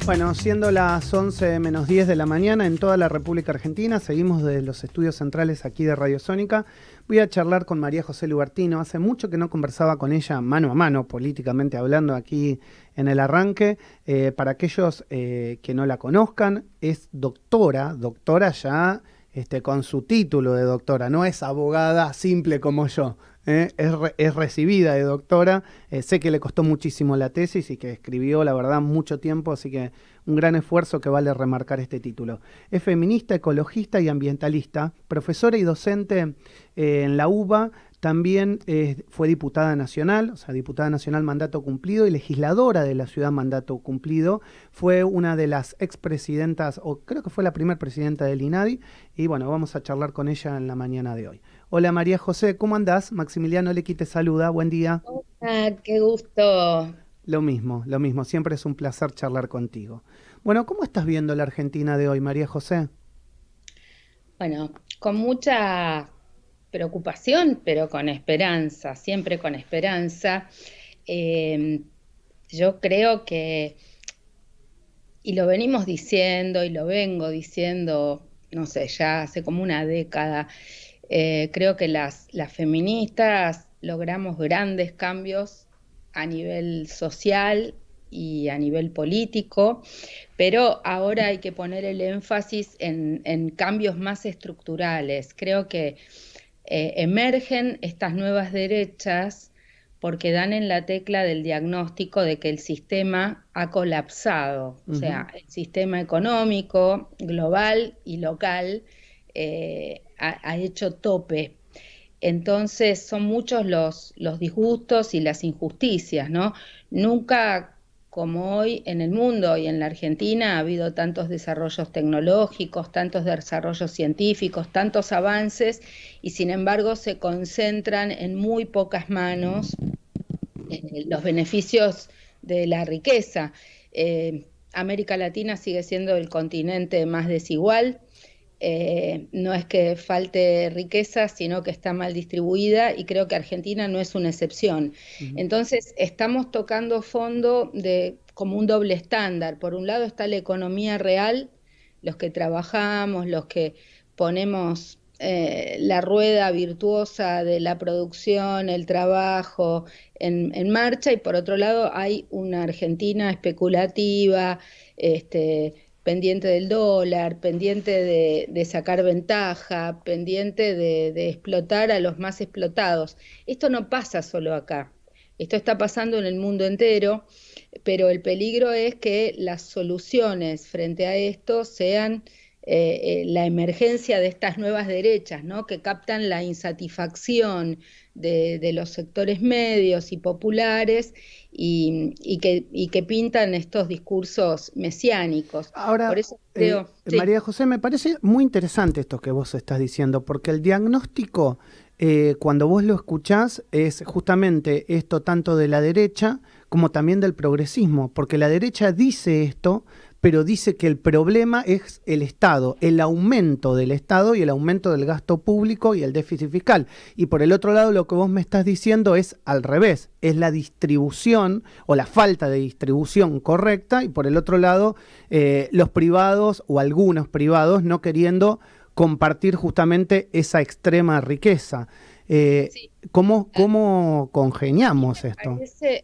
Bueno, siendo las 11 menos 10 de la mañana en toda la República Argentina, seguimos desde los estudios centrales aquí de Radio Sónica. Voy a charlar con María José Lubertino. Hace mucho que no conversaba con ella mano a mano, políticamente hablando, aquí en el arranque. Para aquellos que no la conozcan, es doctora ya con su título de doctora, no es abogada simple como yo. Es recibida de doctora, sé que le costó muchísimo la tesis y que escribió, la verdad, mucho tiempo, así que un gran esfuerzo que vale remarcar este título. Es feminista, ecologista y ambientalista, profesora y docente en la UBA, también fue diputada nacional, o sea, diputada nacional mandato cumplido y legisladora de la ciudad mandato cumplido. Fue una de las expresidentas, o creo que fue la primera presidenta del INADI, y bueno, vamos a charlar con ella en la mañana de hoy. Hola María José, ¿cómo andás? Maximiliano Lequi te saluda, buen día. Hola, qué gusto. Lo mismo, siempre es un placer charlar contigo. Bueno, ¿cómo estás viendo la Argentina de hoy, María José? Bueno, con mucha preocupación, pero con esperanza, siempre con esperanza. Eh, yo creo que, y lo venimos diciendo y lo vengo diciendo, no sé, ya hace como una década, creo que las feministas logramos grandes cambios a nivel social y a nivel político, pero ahora hay que poner el énfasis en cambios más estructurales. Creo que emergen estas nuevas derechas porque dan en la tecla del diagnóstico de que el sistema ha colapsado, o sea, el sistema económico, global y local, ha hecho tope. Entonces son muchos los disgustos y las injusticias, ¿no? Nunca como hoy en el mundo y en la Argentina ha habido tantos desarrollos tecnológicos, tantos desarrollos científicos, tantos avances, y sin embargo se concentran en muy pocas manos los beneficios de la riqueza. América Latina sigue siendo el continente más desigual. No es que falte riqueza, sino que está mal distribuida, y creo que Argentina no es una excepción. Ujú. Entonces, estamos tocando fondo de como un doble estándar. Por un lado está la economía real, los que trabajamos, los que ponemos la rueda virtuosa de la producción, el trabajo en marcha, y por otro lado hay una Argentina especulativa, pendiente del dólar, pendiente de sacar ventaja, pendiente de explotar a los más explotados. Esto no pasa solo acá, esto está pasando en el mundo entero, pero el peligro es que las soluciones frente a esto sean la emergencia de estas nuevas derechas, ¿no? Que captan la insatisfacción de los sectores medios y populares, y que pintan estos discursos mesiánicos. Por Ahora, eso creo, sí. María José, me parece muy interesante esto que vos estás diciendo, porque el diagnóstico, cuando vos lo escuchás, es justamente esto tanto de la derecha como también del progresismo, porque la derecha dice esto, pero dice que el problema es el Estado, el aumento del Estado y el aumento del gasto público y el déficit fiscal. Y por el otro lado, lo que vos me estás diciendo es al revés, es la distribución o la falta de distribución correcta, y por el otro lado, los privados o algunos privados no queriendo compartir justamente esa extrema riqueza. Sí. ¿Cómo congeniamos esto?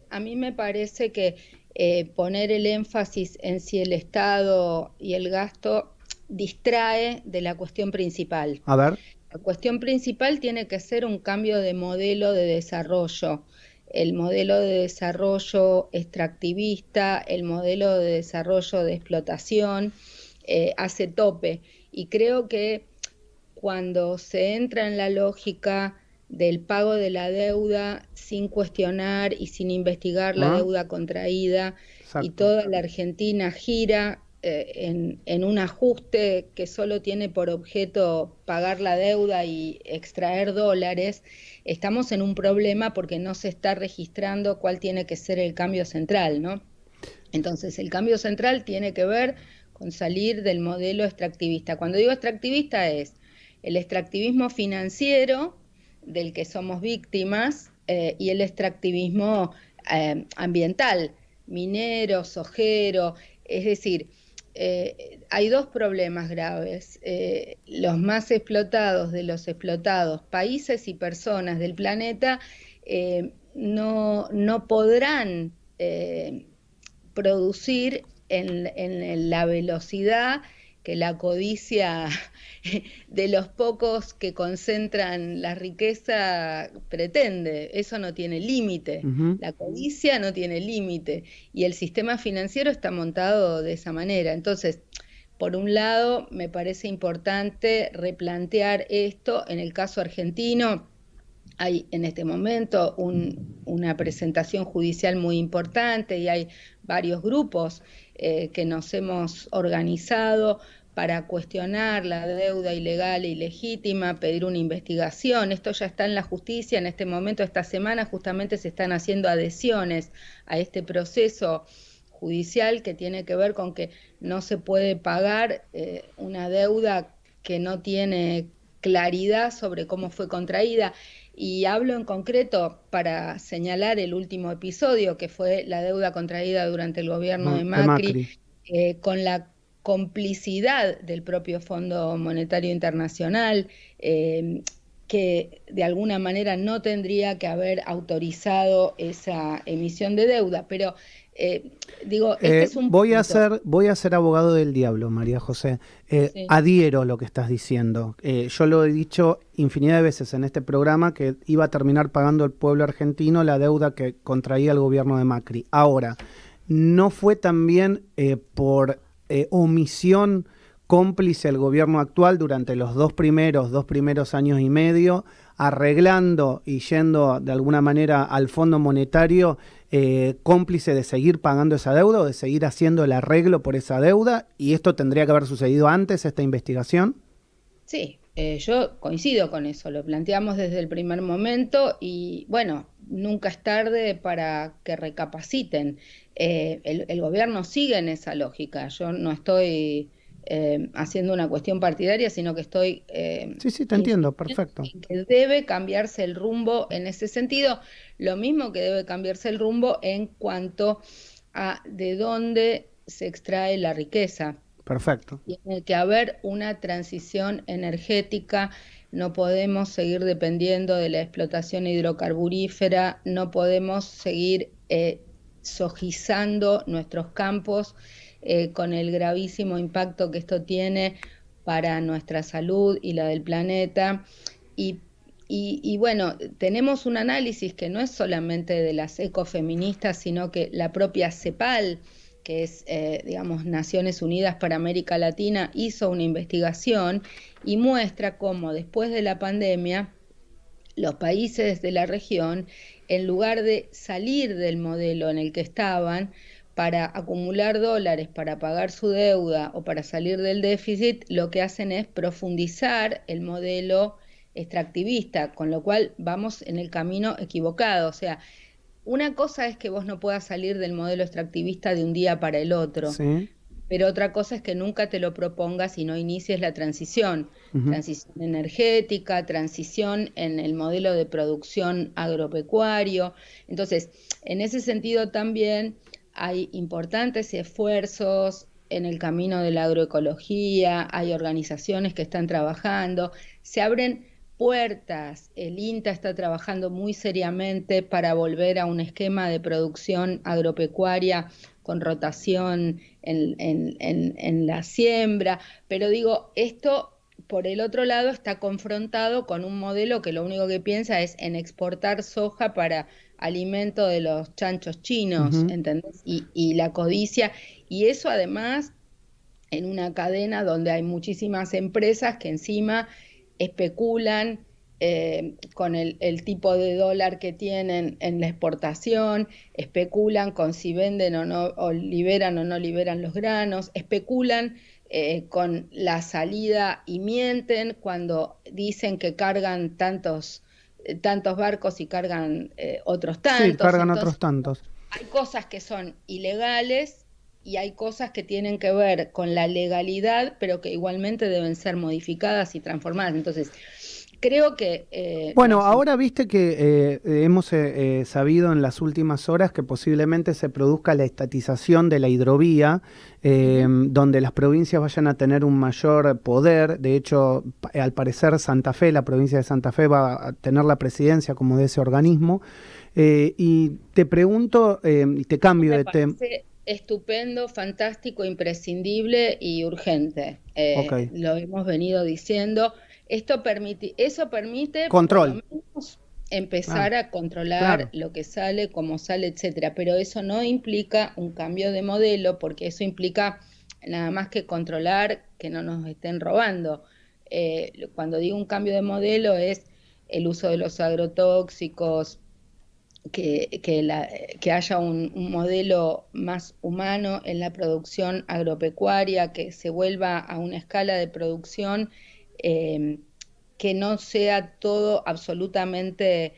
A mí me parece que poner el énfasis en si el Estado y el gasto distrae de la cuestión principal. A ver. La cuestión principal tiene que ser un cambio de modelo de desarrollo. El modelo de desarrollo extractivista, el modelo de desarrollo de explotación, hace tope. Y creo que cuando se entra en la lógica del pago de la deuda sin cuestionar y sin investigar la ¿Ah? deuda contraída, y Exacto. toda la Argentina gira en un ajuste que solo tiene por objeto pagar la deuda y extraer dólares, estamos en un problema porque no se está registrando cuál tiene que ser el cambio central, ¿no? Entonces, el cambio central tiene que ver con salir del modelo extractivista. Cuando digo extractivista es el extractivismo financiero del que somos víctimas, y el extractivismo ambiental, minero, sojero, Es decir, hay dos problemas graves. Los más explotados de los explotados, países y personas del planeta, no podrán producir en la velocidad que la codicia de los pocos que concentran la riqueza pretende. Eso no tiene límite. Ujú. La codicia no tiene límite y el sistema financiero está montado de esa manera. Entonces, por un lado, me parece importante replantear esto. En el caso argentino, hay en este momento una presentación judicial muy importante y hay varios grupos que nos hemos organizado para cuestionar la deuda ilegal e ilegítima, pedir una investigación. Esto ya está en la justicia en este momento. Esta semana justamente se están haciendo adhesiones a este proceso judicial que tiene que ver con que no se puede pagar una deuda que no tiene claridad sobre cómo fue contraída. Y hablo en concreto para señalar el último episodio, que fue la deuda contraída durante el gobierno de De Macri, Macri. con la complicidad del propio Fondo Monetario Internacional, que de alguna manera no tendría que haber autorizado esa emisión de deuda. Pero digo, este es un punto. Voy a ser abogado del diablo, María José. Sí. Adhiero a lo que estás diciendo. Yo lo he dicho infinidad de veces en este programa que iba a terminar pagando el pueblo argentino la deuda que contraía el gobierno de Macri. Ahora, no fue también por omisión cómplice el gobierno actual durante los dos primeros años y medio, arreglando y yendo de alguna manera al Fondo Monetario, cómplice de seguir pagando esa deuda o de seguir haciendo el arreglo por esa deuda, y esto tendría que haber sucedido antes, esta investigación. Sí, yo coincido con eso, lo planteamos desde el primer momento y bueno, nunca es tarde para que recapaciten. El gobierno sigue en esa lógica, yo no estoy haciendo una cuestión partidaria, sino que estoy Sí, sí, te entiendo, insistiendo perfecto. en que debe cambiarse el rumbo en ese sentido, lo mismo que debe cambiarse el rumbo en cuanto a de dónde se extrae la riqueza. Perfecto. Tiene que haber una transición energética, no podemos seguir dependiendo de la explotación hidrocarburífera, no podemos seguir sojizando nuestros campos con el gravísimo impacto que esto tiene para nuestra salud y la del planeta. Y, y bueno, tenemos un análisis que no es solamente de las ecofeministas, sino que la propia CEPAL, que es, digamos, Naciones Unidas para América Latina, hizo una investigación y muestra cómo después de la pandemia los países de la región, en lugar de salir del modelo en el que estaban para acumular dólares para pagar su deuda o para salir del déficit, lo que hacen es profundizar el modelo extractivista, con lo cual vamos en el camino equivocado. O sea, una cosa es que vos no puedas salir del modelo extractivista de un día para el otro, Sí. pero otra cosa es que nunca te lo propongas y no inicies la transición. Ujú. Transición energética, transición en el modelo de producción agropecuario. Entonces, en ese sentido también hay importantes esfuerzos en el camino de la agroecología, hay organizaciones que están trabajando, se abren puertas. El INTA está trabajando muy seriamente para volver a un esquema de producción agropecuaria con rotación en la siembra, pero digo, esto por el otro lado está confrontado con un modelo que lo único que piensa es en exportar soja para alimento de los chanchos chinos, Ujú. ¿entendés? Y la codicia, y eso además en una cadena donde hay muchísimas empresas que encima especulan con el tipo de dólar que tienen en la exportación, especulan con si venden o liberan o no liberan los granos, especulan con la salida y mienten cuando dicen que cargan tantos barcos y cargan otros Sí, tantos. cargan otros Entonces, tantos. hay cosas que son ilegales y hay cosas que tienen que ver con la legalidad, pero que igualmente deben ser modificadas y transformadas. Entonces, Creo que Bueno, ahora viste que hemos sabido en las últimas horas que posiblemente se produzca la estatización de la hidrovía, ujú. donde las provincias vayan a tener un mayor poder. De hecho, al parecer Santa Fe, la provincia de Santa Fe va a tener la presidencia como de ese organismo. Y te pregunto, y te Eso cambio me de tema. parece estupendo, fantástico, imprescindible y urgente. Ok, Lo hemos venido diciendo. Eso permite, por lo control. menos, Ah, empezar a controlar claro. lo que sale, cómo sale, etcétera. Pero eso no implica un cambio de modelo, porque eso implica nada más que controlar que no nos estén robando. Cuando digo un cambio de modelo es el uso de los agrotóxicos, que haya un modelo más humano en la producción agropecuaria, que se vuelva a una escala de producción eh, que no sea todo absolutamente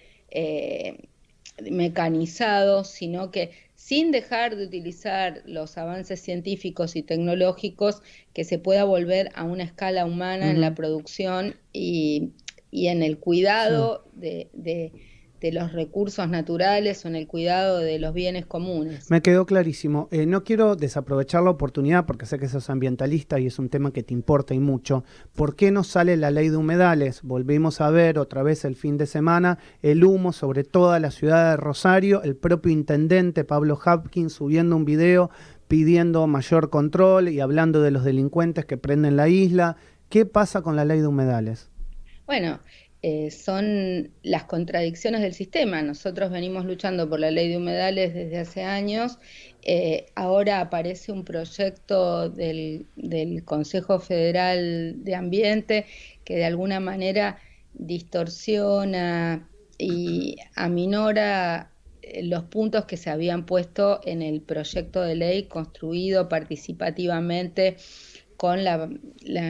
mecanizado, sino que sin dejar de utilizar los avances científicos y tecnológicos, que se pueda volver a una escala humana en la Ujú. producción y en el Sí. cuidado de los recursos naturales o en el cuidado de los bienes comunes. Me quedó clarísimo. No quiero desaprovechar la oportunidad porque sé que sos ambientalista y es un tema que te importa y mucho. ¿Por qué no sale la ley de humedales? Volvimos a ver otra vez el fin de semana el humo sobre toda la ciudad de Rosario, el propio intendente Pablo Hapkin subiendo un video pidiendo mayor control y hablando de los delincuentes que prenden la isla. ¿Qué pasa con la ley de humedales? Bueno, son las contradicciones del sistema. Nosotros venimos luchando por la ley de humedales desde hace años. Ahora aparece un proyecto del Consejo Federal de Ambiente que de alguna manera distorsiona y aminora los puntos que se habían puesto en el proyecto de ley construido participativamente con la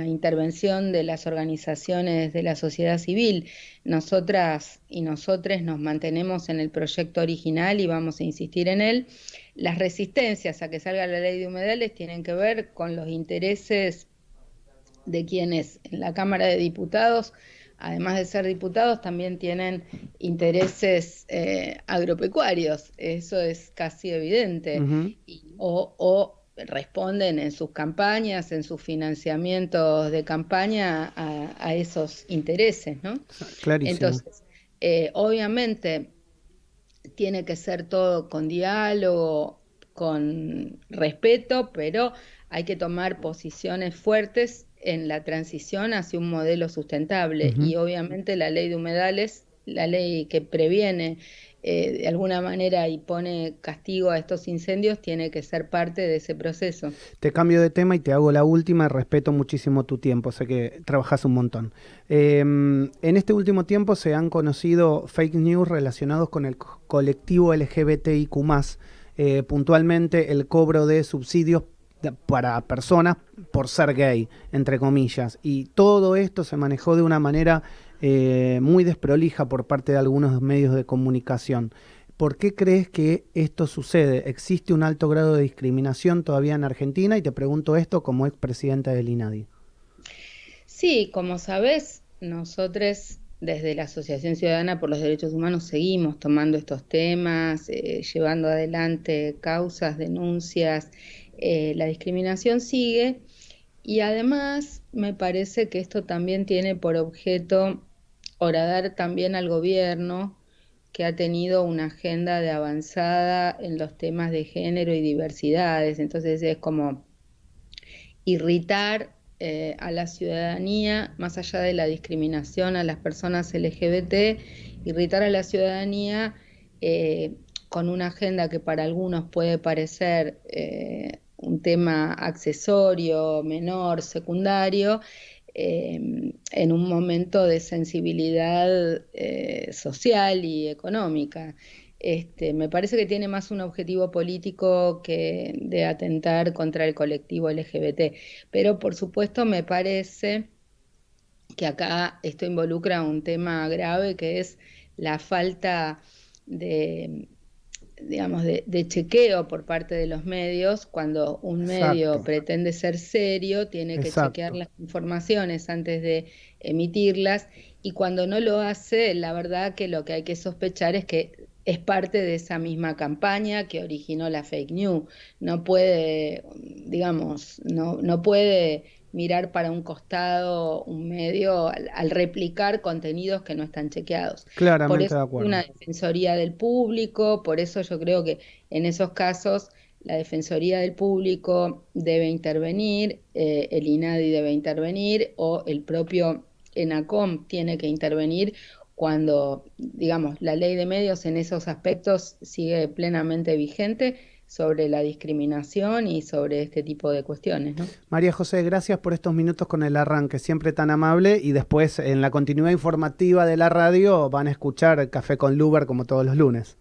intervención de las organizaciones de la sociedad civil. Nosotras y nosotres nos mantenemos en el proyecto original y vamos a insistir en él. Las resistencias a que salga la ley de humedales tienen que ver con los intereses de quienes en la Cámara de Diputados, además de ser diputados, también tienen intereses agropecuarios. Eso es casi evidente. Ujú. O responden en sus campañas, en sus financiamientos de campaña a esos intereses, ¿no? Clarísimo. Entonces, obviamente tiene que ser todo con diálogo, con respeto, pero hay que tomar posiciones fuertes en la transición hacia un modelo sustentable. Ujú. Y obviamente la ley de humedales, la ley que previene de alguna manera y pone castigo a estos incendios, tiene que ser parte de ese proceso. Te cambio de tema y te hago la última. Respeto muchísimo tu tiempo, sé que trabajas un montón. En este último tiempo se han conocido fake news relacionados con el colectivo LGBTIQ+, puntualmente el cobro de subsidios para personas por ser gay, entre comillas. Y todo esto se manejó de una manera muy desprolija por parte de algunos medios de comunicación. ¿Por qué crees que esto sucede? ¿Existe un alto grado de discriminación todavía en Argentina? Y te pregunto esto como expresidenta del INADI. Sí, como sabés, nosotros desde la Asociación Ciudadana por los Derechos Humanos seguimos tomando estos temas, llevando adelante causas, denuncias. La discriminación sigue y además me parece que esto también tiene por objeto horadar también al gobierno, que ha tenido una agenda de avanzada en los temas de género y diversidades. Entonces es como irritar a la ciudadanía, más allá de la discriminación a las personas LGBT, irritar a la ciudadanía con una agenda que para algunos puede parecer un tema accesorio, menor, secundario, en un momento de sensibilidad social y económica. Me parece que tiene más un objetivo político que de atentar contra el colectivo LGBT, pero por supuesto me parece que acá esto involucra un tema grave que es la falta de, digamos, de chequeo por parte de los medios. Cuando un medio Exacto, pretende ser serio, tiene que chequear exacto. las informaciones antes de emitirlas y cuando no lo hace, la verdad que lo que hay que sospechar es que es parte de esa misma campaña que originó la fake news. No puede, digamos, no puede mirar para un costado un medio al replicar contenidos que no están chequeados. Por Claramente eso de hay una acuerdo. defensoría del público, por eso yo creo que en esos casos la Defensoría del Público debe intervenir, el INADI debe intervenir o el propio ENACOM tiene que intervenir cuando, digamos, la ley de medios en esos aspectos sigue plenamente vigente sobre la discriminación y sobre este tipo de cuestiones, ¿no? María José, gracias por estos minutos con el arranque, siempre tan amable. Y después, en la continuidad informativa de la radio, van a escuchar Café con Luber como todos los lunes.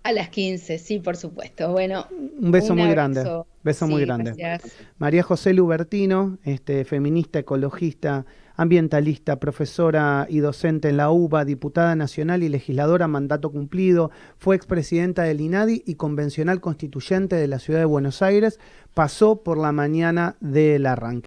A las 15, sí, por supuesto. Bueno, Un beso un muy grande, abrazo. beso muy Sí, grande. gracias. María José Lubertino, feminista, ecologista, ambientalista, profesora y docente en la UBA, diputada nacional y legisladora mandato cumplido, fue expresidenta del INADI y convencional constituyente de la Ciudad de Buenos Aires, pasó por la mañana del arranque.